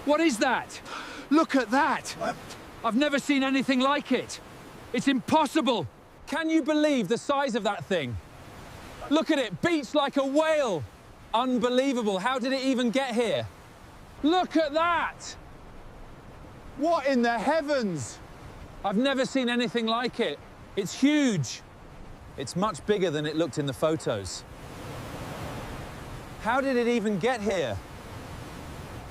What is that? Look at that! I've never seen anything like it. It's impossible. Can you believe the size of that thing? Look at it, beats like a whale. Unbelievable. How did it even get here? Look at that! What in the heavens? I've never seen anything like it. It's huge. It's much bigger than it looked in the photos. How did it even get here?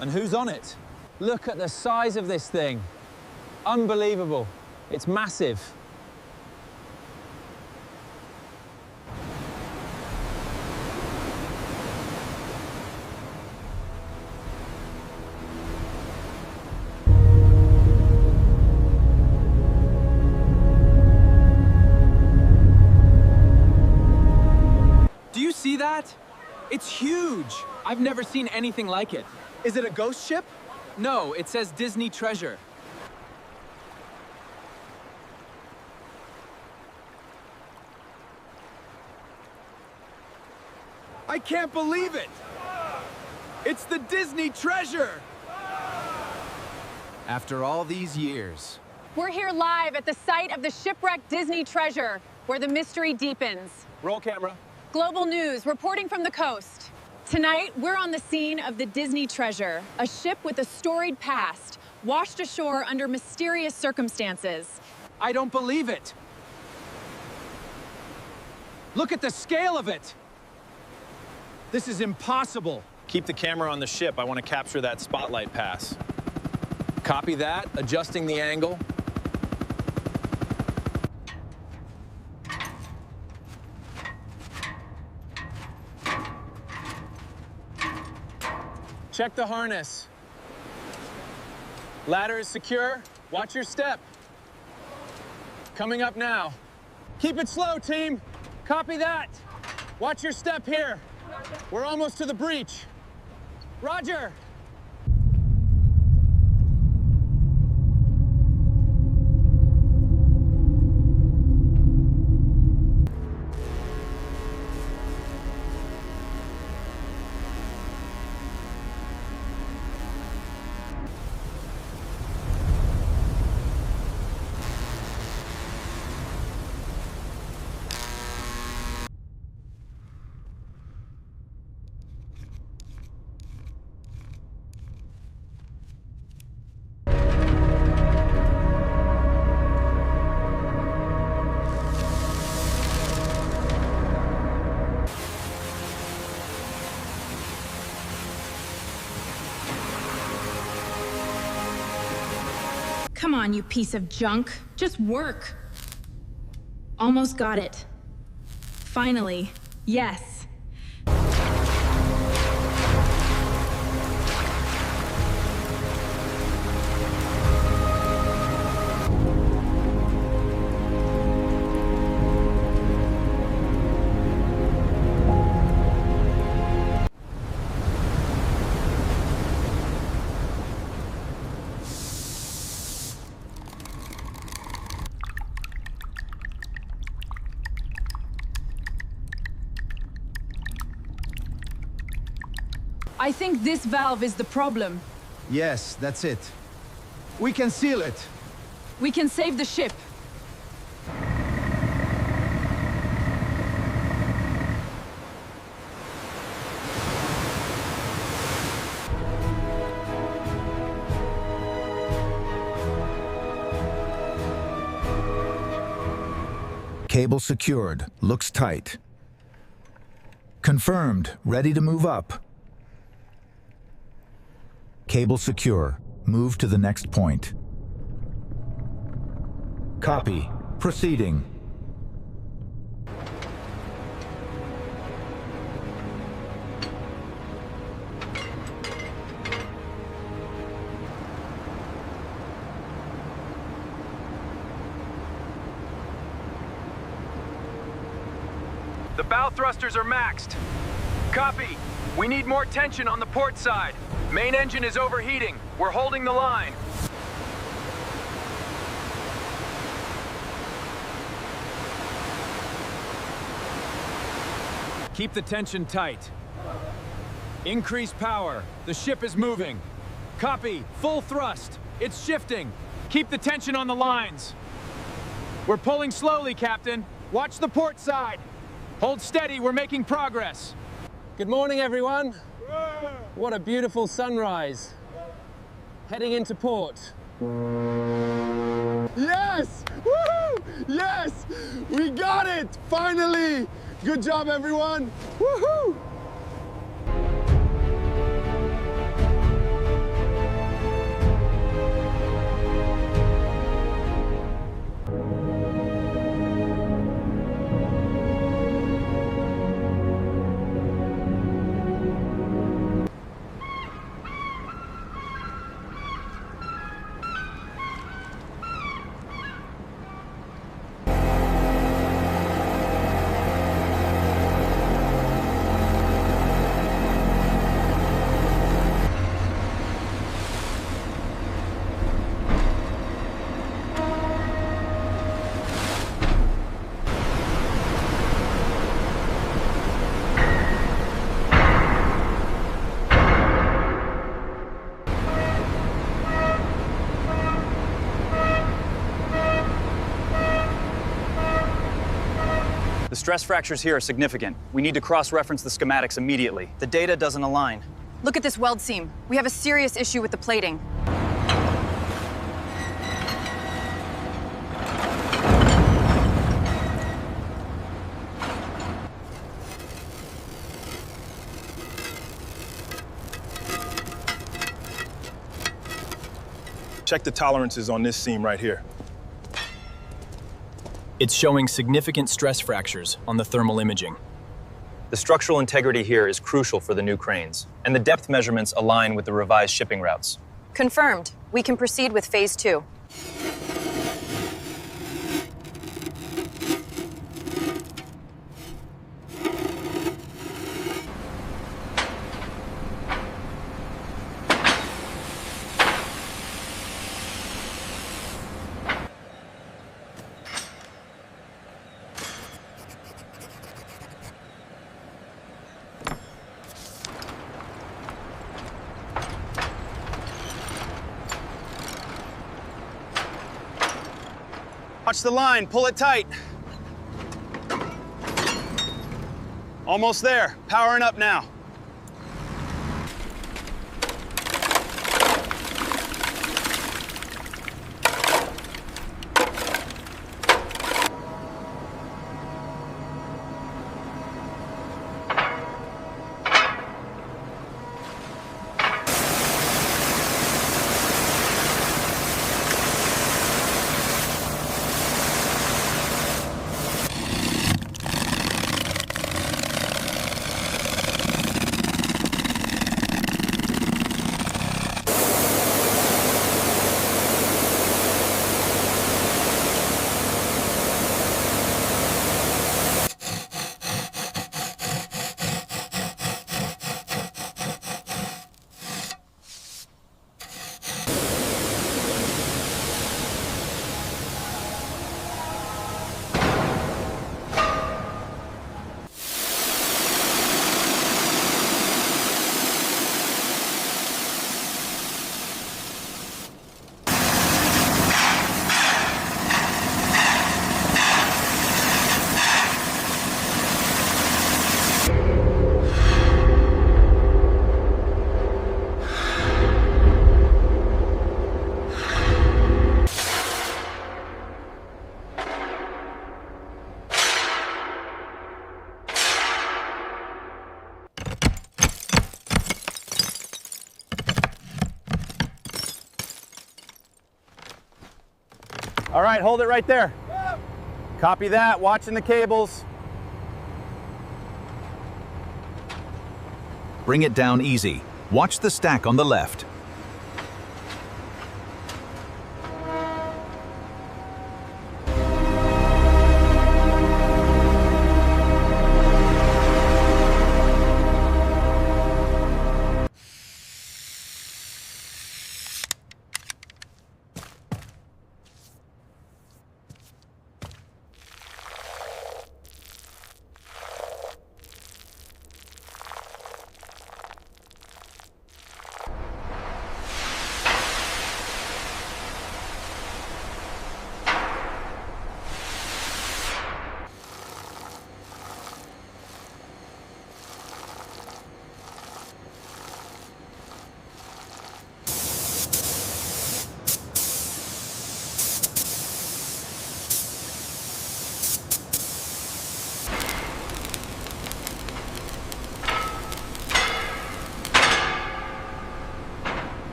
And who's on it? Look at the size of this thing. Unbelievable. It's massive. Do you see that? It's huge. I've never seen anything like it. Is it a ghost ship? No, it says Disney Treasure. I can't believe it! It's the Disney Treasure! After all these years. We're here live at the site of the shipwrecked Disney Treasure, where the mystery deepens. Roll camera. Global News reporting from the coast. Tonight, we're on the scene of the Disney Treasure, a ship with a storied past, washed ashore under mysterious circumstances. I don't believe it. Look at the scale of it. This is impossible. Keep the camera on the ship. I want to capture that spotlight pass. Copy that, adjusting the angle. Check the harness. Ladder is secure. Watch your step. Coming up now. Keep it slow, team. Copy that. Watch your step here. We're almost to the breach. Roger. Come on, you piece of junk. Just work. Almost got it. Finally. Yes. I think this valve is the problem. Yes, that's it. We can seal it. We can save the ship. Cable secured. Looks tight. Confirmed. Ready to move up. Cable secure. Move to the next point. Copy. Proceeding. The bow thrusters are maxed. Copy. We need more tension on the port side. Main engine is overheating. We're holding the line. Keep the tension tight. Increase power. The ship is moving. Copy. Full thrust. It's shifting. Keep the tension on the lines. We're pulling slowly, Captain. Watch the port side. Hold steady. We're making progress. Good morning, everyone. What a beautiful sunrise. Heading into port. Yes! Woohoo! Yes! We got it! Finally! Good job, everyone! Woohoo! The stress fractures here are significant. We need to cross-reference the schematics immediately. The data doesn't align. Look at this weld seam. We have a serious issue with the plating. Check the tolerances on this seam right here. It's showing significant stress fractures on the thermal imaging. The structural integrity here is crucial for the new cranes, and the depth measurements align with the revised shipping routes. Confirmed. We can proceed with phase 2. Watch the line, pull it tight. Almost there, powering up now. All right, hold it right there. Copy that, watching the cables. Bring it down easy. Watch the stack on the left.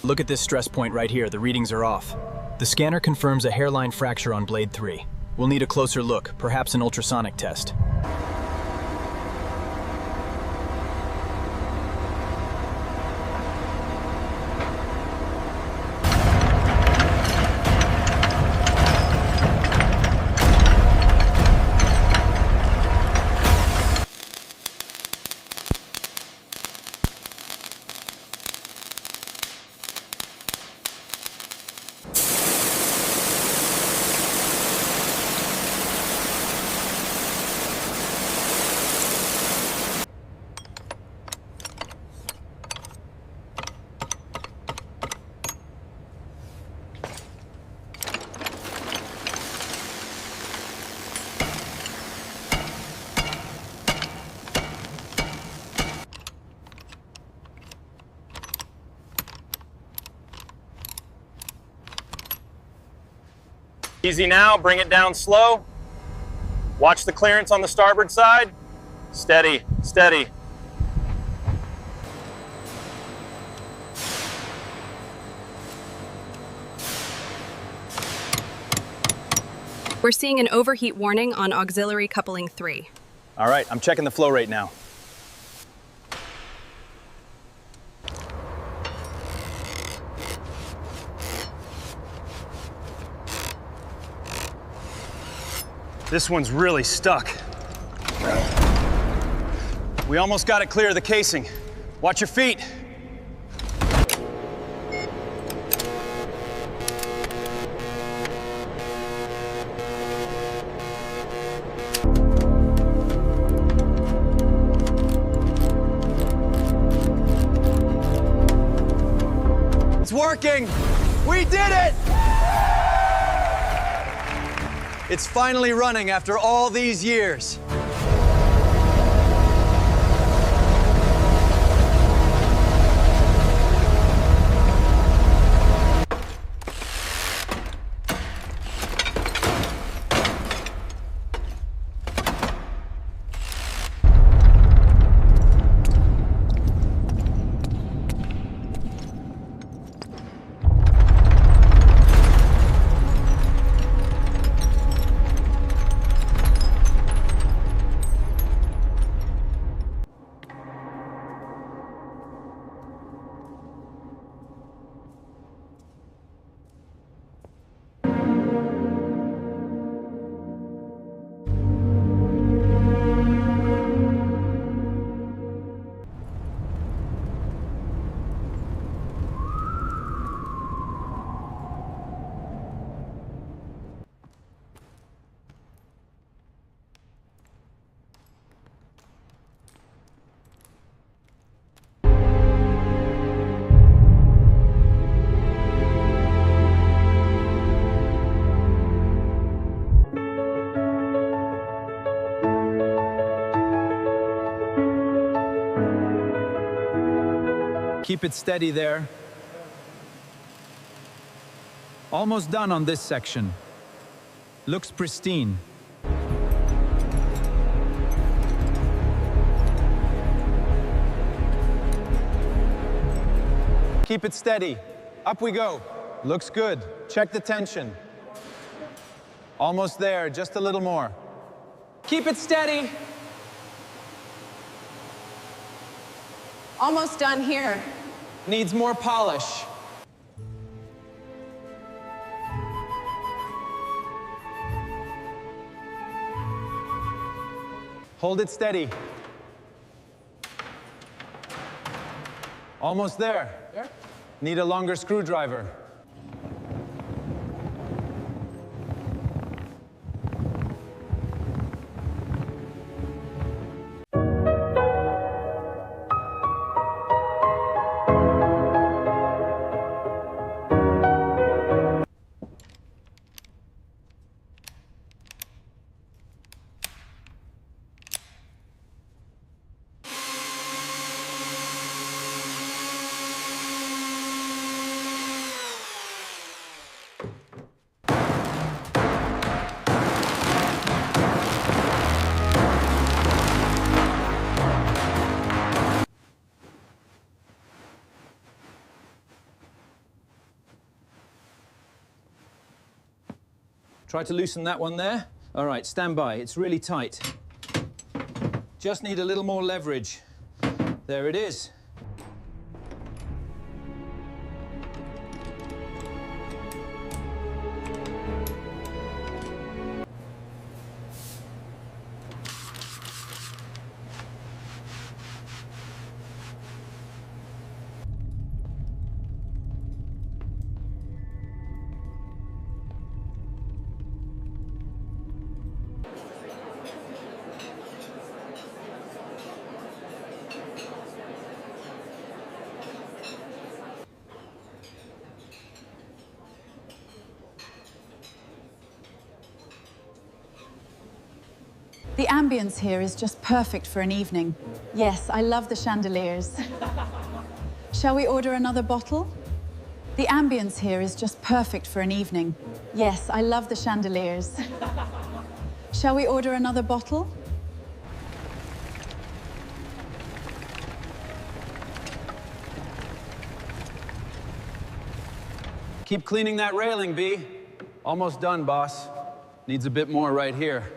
Look at this stress point right here. The readings are off. The scanner confirms a hairline fracture on blade 3. We'll need a closer look, perhaps an ultrasonic test. Easy now, bring it down slow. Watch the clearance on the starboard side. Steady, steady. We're seeing an overheat warning on auxiliary coupling 3. All right, I'm checking the flow rate now. This one's really stuck. We almost got it clear of the casing. Watch your feet. It's working! We did it! It's finally running after all these years. Keep it steady there. Almost done on this section. Looks pristine. Keep it steady. Up we go. Looks good. Check the tension. Almost there, just a little more. Keep it steady. Almost done here. Needs more polish. Hold it steady. Almost there. Need a longer screwdriver. Try to loosen that one there. All right, stand by. It's really tight. Just need a little more leverage. There it is. The ambience here is just perfect for an evening. Yes, I love the chandeliers. Shall we order another bottle? The ambience here is just perfect for an evening. Yes, I love the chandeliers. Shall we order another bottle? Keep cleaning that railing, B. Almost done, boss. Needs a bit more right here.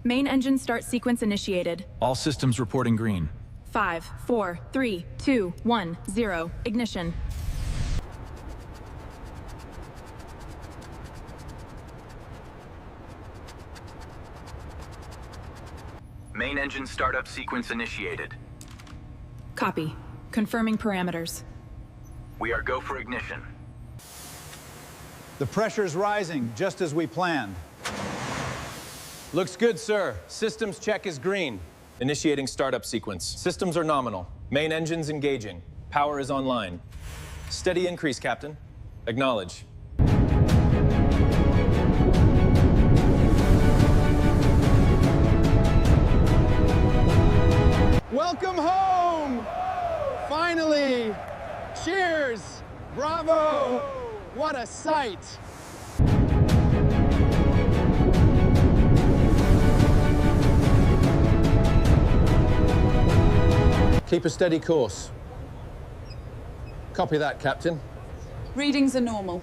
Main engine start sequence initiated. All systems reporting green. 5, 4, 3, 2, 1, 0. Ignition. Main engine startup sequence initiated. Copy. Confirming parameters. We are go for ignition. The pressure's rising, just as we planned. Looks good, sir. Systems check is green. Initiating startup sequence. Systems are nominal. Main engines engaging. Power is online. Steady increase, Captain. Acknowledge. Welcome home! Finally! Cheers! Bravo! What a sight! Keep a steady course. Copy that, Captain. Readings are normal.